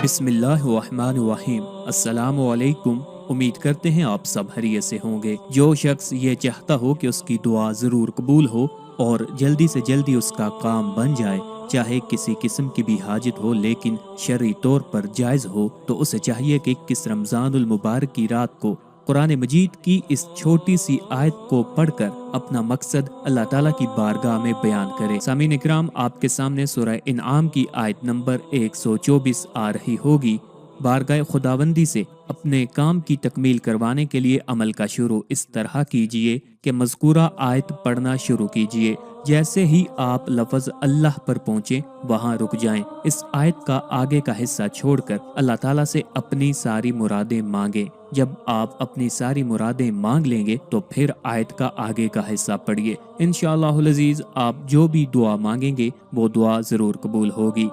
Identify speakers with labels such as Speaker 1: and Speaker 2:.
Speaker 1: बिस्मिल्लाहिर्रहमानिर्रहीम। अस्सलामु अलैकुम। उम्मीद करते हैं आप सब खैरियत से होंगे। जो शख्स ये चाहता हो कि उसकी दुआ ज़रूर कबूल हो और जल्दी से जल्दी उसका काम बन जाए, चाहे किसी किस्म की भी हाजत हो लेकिन शरई तौर पर जायज़ हो, तो उसे चाहिए कि 21 रमज़ानुल मुबारक की रात को कुरान मजीद की इस छोटी सी आयत को पढ़कर अपना मकसद अल्लाह ताला की बारगाह में बयान करे। सामीन इकराम, आपके सामने सूरह इनआम की आयत नंबर 124 आ रही होगी। बारगाह खुदाबंदी से अपने काम की तकमील करवाने के लिए अमल का शुरू इस तरह कीजिए कि मज़कूरा आयत पढ़ना शुरू कीजिए। जैसे ही आप लफ्ज़ अल्लाह पर पहुँचे वहाँ रुक जाएं। इस आयत का आगे का हिस्सा छोड़कर अल्लाह ताला से अपनी सारी मुरादें मांगे। जब आप अपनी सारी मुरादें मांग लेंगे तो फिर आयत का आगे का हिस्सा पढ़िए। इंशाअल्लाहुल अज़ीज़ आप जो भी दुआ मांगेंगे वो दुआ ज़रूर कबूल होगी।